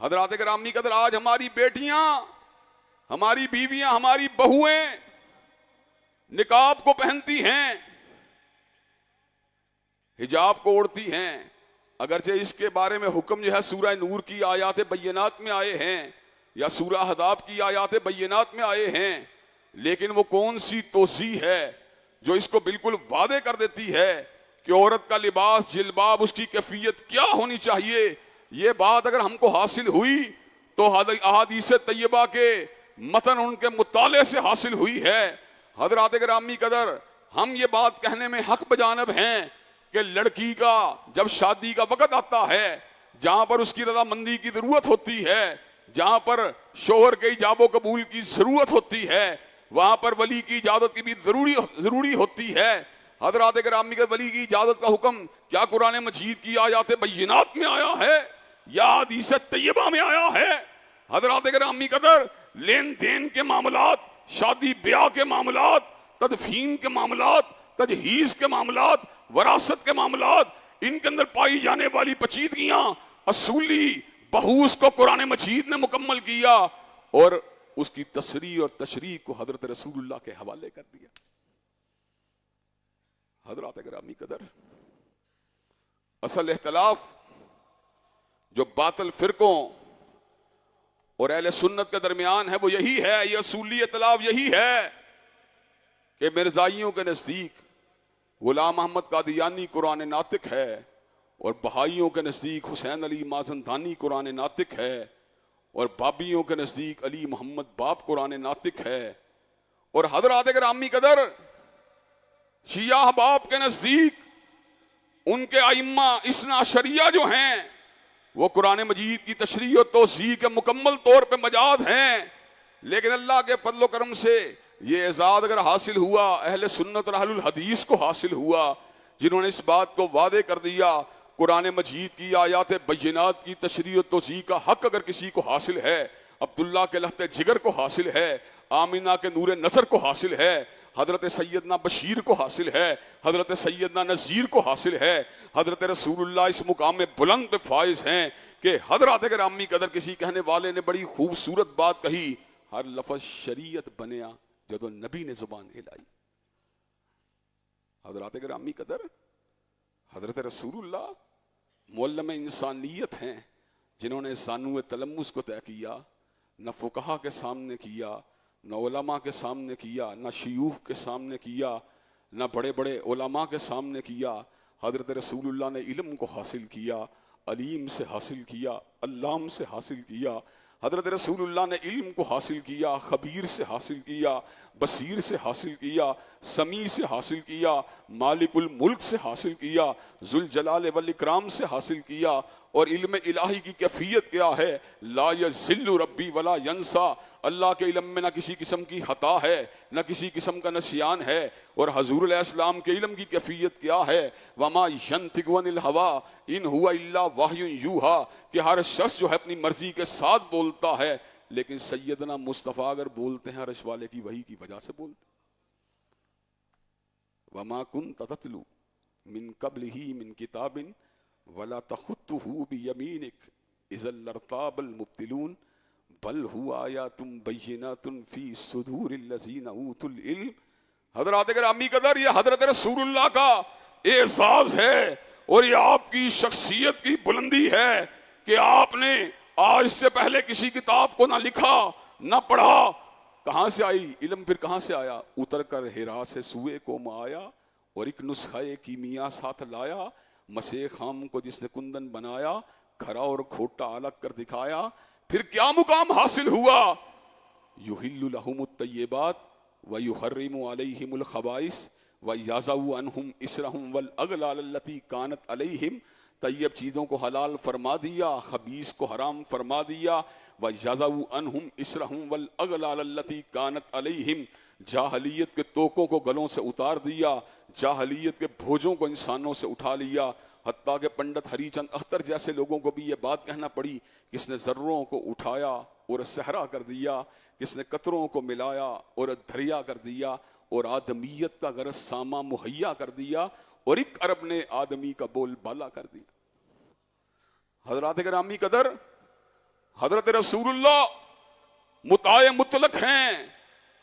حضرات گرامی قدر، آج ہماری بیٹیاں، ہماری بیویاں، ہماری بہویں نقاب کو پہنتی ہیں، حجاب کو اوڑھتی ہیں، اگرچہ اس کے بارے میں حکم جو ہے سورہ نور کی آیات بینات میں آئے ہیں یا سورہ احزاب کی آیات بینات میں آئے ہیں، لیکن وہ کون سی توضیح ہے جو اس کو بالکل واضح کر دیتی ہے کہ عورت کا لباس، جلباب، اس کی کیفیت کیا ہونی چاہیے؟ یہ بات اگر ہم کو حاصل ہوئی تو احادیث طیبہ کے متن ان کے مطالعے سے حاصل ہوئی ہے۔ حضرات گرامی قدر، ہم یہ بات کہنے میں حق بجانب ہیں کہ لڑکی کا جب شادی کا وقت آتا ہے، جہاں پر اس کی رضامندی کی ضرورت ہوتی ہے، جہاں پر شوہر کے ایجاب و قبول کی ضرورت ہوتی ہے، وہاں پر ولی کی اجازت کی بھی ضروری ہوتی ہے۔ حضرات گرامی قدر، ولی کی اجازت کا حکم کیا قرآن مجید کی آیات بینات میں آیا ہے یا حدیث طیبہ میں آیا ہے؟ حضرات گرامی قدر، لین دین کے معاملات، شادی بیاہ کے معاملات، تدفین کے معاملات، تجہیز کے معاملات، وراثت کے معاملات، ان کے اندر پائی جانے والی پیچیدگیاں، اصولی بحوث کو قرآن مجید نے مکمل کیا اور اس کی تصریح اور تشریح کو حضرت رسول اللہ کے حوالے کر دیا۔ حضرات گرامی قدر، اصل اختلاف جو باطل فرقوں اور اہل سنت کے درمیان ہے وہ یہی ہے، یہ اصولی اختلاف یہی ہے کہ مرزائیوں کے نزدیک غلام محمد قادیانی قرآن ناطق ہے اور بہائیوں کے نزدیک حسین علی مازندانی قرآن ناطق ہے اور بابیوں کے نزدیک علی محمد باب قرآن ناطق ہے، اور حضرات گرامی قدر شیعہ احباب کے نزدیک ان کے ائمہ اثنا عشریہ جو ہیں وہ قرآن مجید کی تشریح و توضیح کے مکمل طور پہ مجاز ہیں، لیکن اللہ کے فضل و کرم سے یہ اعزاز اگر حاصل ہوا اہل سنت اور اہل الحدیث کو حاصل ہوا، جنہوں نے اس بات کو واضح کر دیا قرآن مجید کی آیات بینات کی تشریح و توضیح کا حق اگر کسی کو حاصل ہے، عبداللہ کے لہتے جگر کو حاصل ہے، آمینہ کے نور نظر کو حاصل ہے، حضرت سیدنا بشیر کو حاصل ہے، حضرت سیدنا نذیر کو حاصل ہے، حضرت رسول اللہ اس مقام میں بلند پہ فائز ہیں کہ حضرات گرامی قدر کسی کہنے والے نے بڑی خوبصورت بات کہی، ہر لفظ شریعت بنیا جدو نبی نے زبان ہلائی۔ حضرات گرامی قدر، حضرت رسول اللہ معلم انسانیت ہیں جنہوں نے زانو تلمس کو طے کیا، نہ فقہا کے سامنے کیا، نہ علماء کے سامنے کیا، نہ شیوخ کے سامنے کیا، نہ بڑے بڑے علماء کے سامنے کیا۔ حضرت رسول اللہ نے علم کو حاصل کیا، علیم سے حاصل کیا، علام سے حاصل کیا۔ حضرت رسول اللہ نے علم کو حاصل کیا، خبیر سے حاصل کیا، بصیر سے حاصل کیا، سمیع سے حاصل کیا، مالک الملک سے حاصل کیا، ذوالجلال والاکرام سے حاصل کیا۔ اور علم الہی کی کیفیت کیا ہے؟ لا یذل ربی ولا ینسا، اللہ کے علم میں نہ کسی قسم کی خطا ہے، نہ کسی قسم کا نسیان ہے۔ اور حضور علیہ السلام کے علم کی کیفیت کیا ہے؟ وما ینطق عن الہوی ان ہوا الا وحی یوحی، کہ ہر شخص جو ہے اپنی مرضی کے ساتھ بولتا ہے، لیکن سیدنا مصطفیٰ اگر بولتے ہیں عرش والے کی وحی کی وجہ سے بولتے ہیں۔ وما كنت تتلو من قبله من كتاب ولا تخطه بيمينك اذا لارتاب المبطلون بل هو آیات بینات فی صدور الذین اوتوا العلم. حضرات گرامی قدر، یہ حضرت رسول اللہ کا اعزاز ہے اور یہ آپ کی شخصیت کی بلندی ہے کہ آپ نے آج سے پہلے کسی کتاب کو نہ لکھا نہ پڑھا. کہاں سے آئی علم؟ پھر کہاں سے آیا؟ اتر کر ہرا سے سوئے قوم آیا اور ایک نسخہ کیمیا ساتھ لایا. مسیح خام کو جس نے کندن بنایا، کھرا اور کھوٹا الگ کر دکھایا. پھر کیا مقام حاصل ہوا؟ یحل لہم الطیبات ویحرم علیہم الخبائث ویضع عنہم اسرہم والاغلال التی کانت علیہم. طیب چیزوں کو حلال فرما دیا، خبیث کو حرام فرما دیا. ویضع عنہم اسرہم والاغلال التی کانت علیہم. جاہلیت کے توقوں کو گلوں سے اتار دیا، جاہلیت کے بوجھوں کو انسانوں سے اٹھا لیا. حتیٰ کہ پنڈت ہری چند اختر جیسے لوگوں کو بھی یہ بات کہنا پڑی، کس نے ذروں کو اٹھایا اور صحرا کر دیا، کس نے قطروں کو ملایا اور دریا کر دیا، اور آدمیت کا غرض ساما مہیا کر دیا، اور ایک عرب نے آدمی کا بول بالا کر دیا. حضرات گرامی قدر، حضرت رسول اللہ مطاع مطلق ہیں،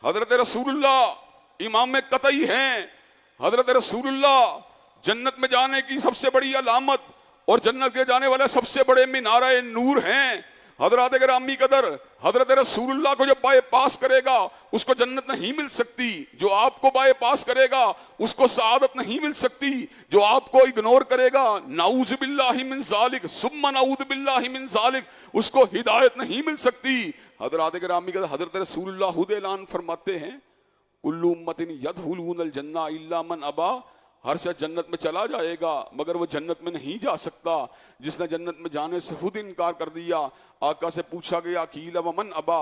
حضرت رسول اللہ امام قطعی ہیں، حضرت رسول اللہ جنت میں جانے کی سب سے بڑی علامت اور جنت کے جانے والے سب سے بڑے مینارہ نور ہیں. حضرات گرامی قدر، حضرت رسول اللہ کو جو بائے پاس کرے گا اس کو جنت نہیں مل سکتی، جو آپ کو بائے پاس کرے گا اس کو سعادت نہیں مل سکتی، جو آپ کو اگنور کرے گا نعوذ باللہ من ذالک ثم نعوذ باللہ من ذالک اس کو ہدایت نہیں مل سکتی. حضرات گرامی قدر، حضرت رسول اللہ خود اعلان فرماتے ہیں کل امت یدخلون الجنہ الا من ابا. ہر شخص جنت میں چلا جائے گا مگر وہ جنت میں نہیں جا سکتا جس نے جنت میں جانے سے خود انکار کر دیا. آقا سے پوچھا گیا قیل ومن ابا،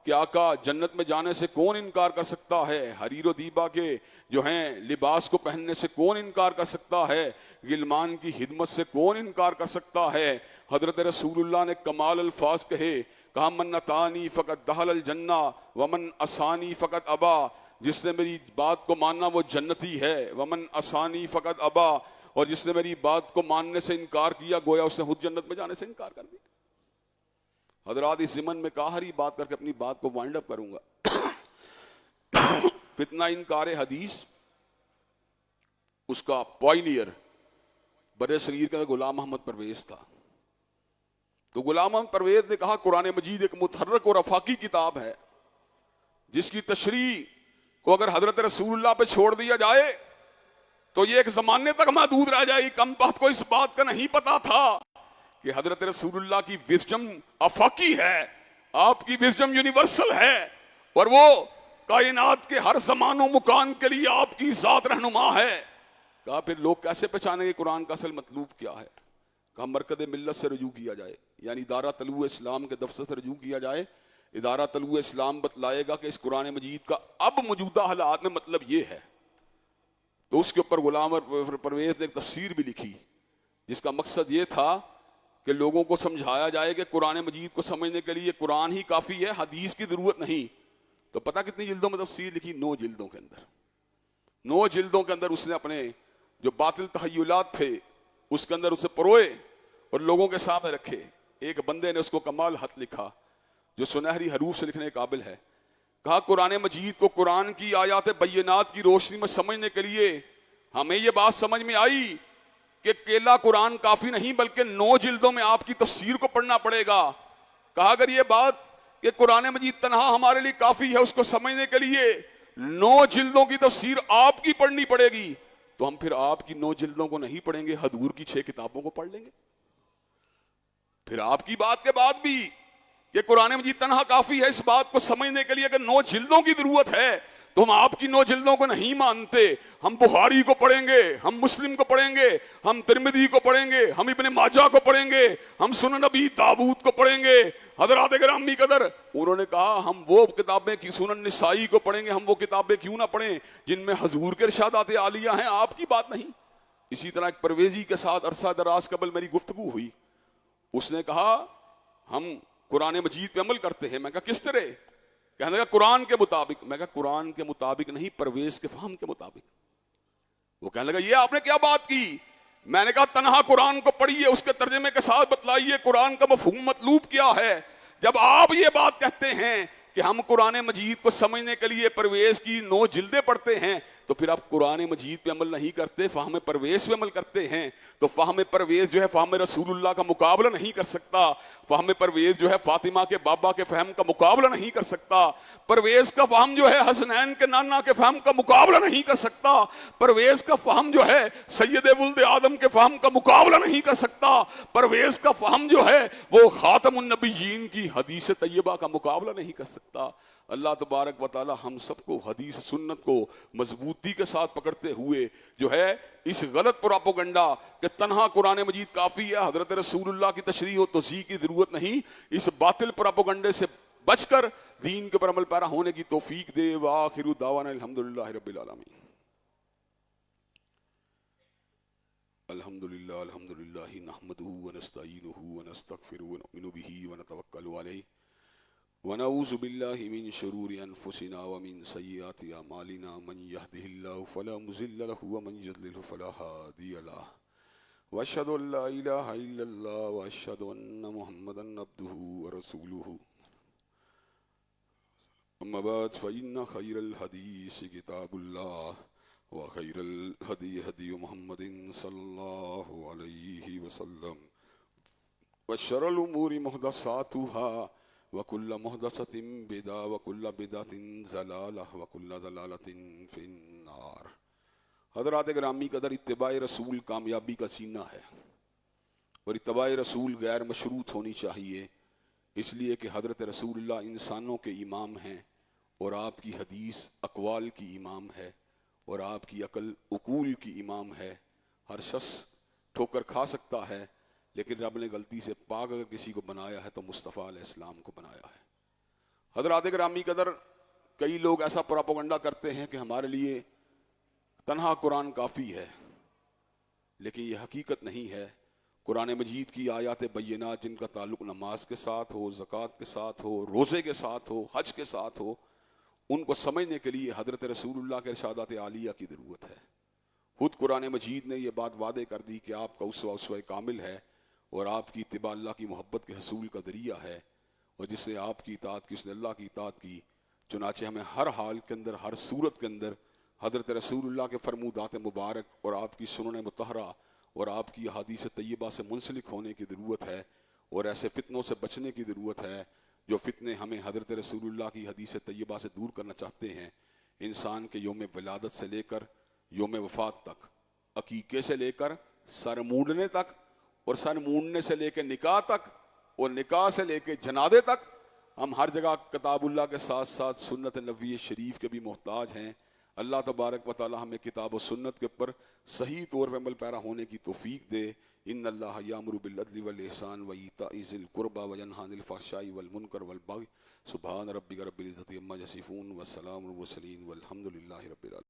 کہ آقا جنت میں جانے سے کون انکار کر سکتا ہے؟ حریر و دیبا کے جو ہیں لباس کو پہننے سے کون انکار کر سکتا ہے؟ غلمان کی خدمت سے کون انکار کر سکتا ہے؟ حضرت رسول اللہ نے کمال الفاظ کہے، کہا من اتانی فقط دخل الجنہ ومن اسانی فقط ابا. جس نے میری بات کو ماننا وہ جنتی ہے، ومن اسانی فقط ابا، اور جس نے میری بات کو ماننے سے انکار کیا گویا اس نے خود جنت میں جانے سے انکار کر دیا. حضرات اس ضمن میں کاہری بات کر کے اپنی بات کو وائنڈ اپ کروں گا. فتنہ انکار حدیث اس کا پائنیئر برے صغیر کا غلام محمد پرویز تھا. تو غلام محمد پرویز نے کہا قرآن مجید ایک متحرک اور آفاقی کتاب ہے جس کی تشریح کو اگر حضرت رسول اللہ پہ چھوڑ دیا جائے تو یہ ایک زمانے تک محدود رہ جائے گی. کم بخت کو اس بات کا نہیں پتا تھا کہ حضرت رسول اللہ کی وزڈم آفاقی ہے، آپ کی وزڈم یونیورسل ہے، اور وہ کائنات کے ہر زمان و مکان کے لیے آپ کی ذات رہنما ہے. کہا پھر لوگ کیسے پہچانیں گے قرآن کا اصل مطلوب کیا ہے؟ کہا مرکز ملت سے رجوع کیا جائے، یعنی ادارہ طلوع اسلام کے دفتر سے رجوع کیا جائے. ادارہ طلوع اسلام بتلائے گا کہ اس قرآن مجید کا اب موجودہ حالات میں مطلب یہ ہے. تو اس کے اوپر غلام پرویز نے ایک تفسیر بھی لکھی جس کا مقصد یہ تھا کہ لوگوں کو سمجھایا جائے کہ قرآن مجید کو سمجھنے کے لیے قرآن ہی کافی ہے، حدیث کی ضرورت نہیں. تو پتہ کتنی جلدوں میں تفسیر لکھی؟ 9 جلدوں کے اندر. 9 جلدوں کے اندر اس نے اپنے جو باطل تخیلات تھے اس کے اندر اسے پروئے اور لوگوں کے سامنے رکھے. ایک بندے نے اس کو کمال خط لکھا جو سنہری حروف سے لکھنے کے قابل ہے. کہا قرآن مجید کو قرآن کی آیات بینات کی روشنی میں سمجھنے کے لیے ہمیں یہ بات سمجھ میں آئی کہ اکیلا قرآن کافی نہیں بلکہ 9 جلدوں میں آپ کی تفسیر کو پڑھنا پڑے گا. کہا اگر یہ بات کہ قرآن مجید تنہا ہمارے لیے کافی ہے اس کو سمجھنے کے لیے 9 جلدوں کی تفسیر آپ کی پڑھنی پڑے گی تو ہم پھر آپ کی 9 جلدوں کو نہیں پڑھیں گے، حضور کی 6 کتابوں کو پڑھ لیں گے. پھر آپ کی بات کے بعد بھی کہ قرآن مجید تنہا کافی ہے اس بات کو سمجھنے کے لیے اگر 9 جلدوں کی ضرورت ہے تو ہم آپ کی 9 جلدوں کو نہیں مانتے. ہم بخاری کو پڑھیں گے، ہم مسلم کو پڑھیں گے، ہم ترمذی کو پڑھیں گے، ہم ابن ماجہ کو پڑھیں گے، ہم سنن ابی داؤد کو پڑھیں گے. حضرات گرامی قدر انہوں نے کہا ہم وہ کتابیں کی سنن نسائی کو پڑھیں گے، ہم وہ کتابیں کیوں نہ پڑھیں جن میں حضور کے ارشادات عالیہ ہیں، آپ کی بات نہیں. اسی طرح ایک پرویزی کے ساتھ عرصہ دراز قبل میری گفتگو ہوئی. اس نے کہا ہم قرآن مجید پہ عمل کرتے ہیں. میں کہا کس طرح؟ کہنے لگا قرآن کے مطابق. میں کہا قرآن کے مطابق نہیں، پرویز کے فہم کے مطابق. وہ کہنے لگا یہ آپ نے کیا بات کی؟ میں نے کہا تنہا قرآن کو پڑھیے، اس کے ترجمے کے ساتھ بتلائیے قرآن کا مفہوم مطلوب کیا ہے۔ جب آپ یہ بات کہتے ہیں کہ ہم قرآن مجید کو سمجھنے کے لیے پرویز کی 9 جلدیں پڑھتے ہیں، تو پھر آپ قرآن مجید پہ عمل نہیں کرتے، فہم پرویز پہ عمل کرتے ہیں۔ تو فہم پرویز جو ہے فہم رسول اللہ کا مقابلہ نہیں کر سکتا، فہم پرویز جو ہے فاطمہ کے بابا کے فہم کا مقابلہ نہیں کر سکتا، پرویز کا فہم جو ہے حسنین کے نانا کے فہم کا مقابلہ نہیں کر سکتا، پرویز کا فہم جو ہے سید ولد آدم کے فہم کا مقابلہ نہیں کر سکتا، پرویز کا فہم جو ہے وہ خاتم النبیین کی حدیث طیبہ کا مقابلہ نہیں کر سکتا۔ اللہ تبارک و تعالی ہم سب کو حدیث سنت کو مضبوطی کے ساتھ پکڑتے ہوئے جو ہے اس غلط پراپوگنڈا کہ تنہا قرآن مجید کافی ہے، حضرت رسول اللہ کی تشریح و توضیح کی ضرورت نہیں، اس باطل پراپوگنڈے سے بچ کر دین کے پر عمل پیرا ہونے کی توفیق دے۔ وآخر دعوانا الحمدللہ رب العالمین۔ الحمدللہ نحمدہ ونستعینہ ونستغفرہ ونؤمن بہ ونتوکل علیہ ونعوذ باللہ من شرور انفسنا ومن سیئات اعمالنا، من یہدہ اللہ فلا مضل لہ ومن یضلل فلا ہادی لہ، واشہد ان لا الہ الا اللہ واشہد ان محمدا عبدہ ورسولہ، اما بعد فإن خیر الحدیث کتاب اللہ وخیر الہدی ہدی محمد صلی اللہ علیہ وسلم، وشر الامور محدثاتها وَكُلَّ مُحْدَثَةٍ بِدْعَةٍ وَكُلَّ بِدْعَةٍ ضَلَالَةٍ وَكُلَّ ضَلَالَةٍ فِي النَّارِ۔ حضرات گرامی قدر، اتباع رسول کامیابی کا سینہ ہے، اور اتباع رسول غیر مشروط ہونی چاہیے، اس لیے کہ حضرت رسول اللہ انسانوں کے امام ہیں، اور آپ کی حدیث اقوال کی امام ہے، اور آپ کی عقل عقول کی امام ہے۔ ہر شخص ٹھوکر کھا سکتا ہے، لیکن رب نے غلطی سے پاک اگر کسی کو بنایا ہے تو مصطفیٰ علیہ السلام کو بنایا ہے۔ حضرات گرامی قدر، کئی لوگ ایسا پراپوگنڈا کرتے ہیں کہ ہمارے لیے تنہا قرآن کافی ہے، لیکن یہ حقیقت نہیں ہے۔ قرآن مجید کی آیات بینات جن کا تعلق نماز کے ساتھ ہو، زکوٰۃ کے ساتھ ہو، روزے کے ساتھ ہو، حج کے ساتھ ہو، ان کو سمجھنے کے لیے حضرت رسول اللہ کے ارشادات عالیہ کی ضرورت ہے۔ خود قرآن مجید نے یہ بات واضح کر دی کہ آپ کا اسوہ کامل ہے، اور آپ کی اتباع اللہ کی محبت کے حصول کا ذریعہ ہے، اور جس نے آپ کی اطاعت کی اس نے اللہ کی اطاعت کی۔ چنانچہ ہمیں ہر حال کے اندر، ہر صورت کے اندر حضرت رسول اللہ کے فرمودات مبارک اور آپ کی سنن مطہرہ اور آپ کی احادیث طیبہ سے منسلک ہونے کی ضرورت ہے، اور ایسے فتنوں سے بچنے کی ضرورت ہے جو فتنے ہمیں حضرت رسول اللہ کی حدیث طیبہ سے دور کرنا چاہتے ہیں۔ انسان کے یوم ولادت سے لے کر یوم وفات تک، عقیقے سے لے کر سر موڑنے تک، اور سر موڑنے سے لے کے نکاح تک، اور نکاح سے لے کے جنازے تک، ہم ہر جگہ کتاب اللہ کے ساتھ ساتھ سنت نبوی شریف کے بھی محتاج ہیں۔ اللہ تبارک و تعالی ہمیں کتاب و سنت کے اوپر صحیح طور پر عمل پیرا ہونے کی توفیق دے۔ ان اللہ یامر بالعدل والاحسان وایتاء ذی القربى وینہی عن الفحشاء والمنکر والبغی سبحان ربک رب العزۃ عما یصفون والسلام علی المرسلین والحمد للہ رب العالمین۔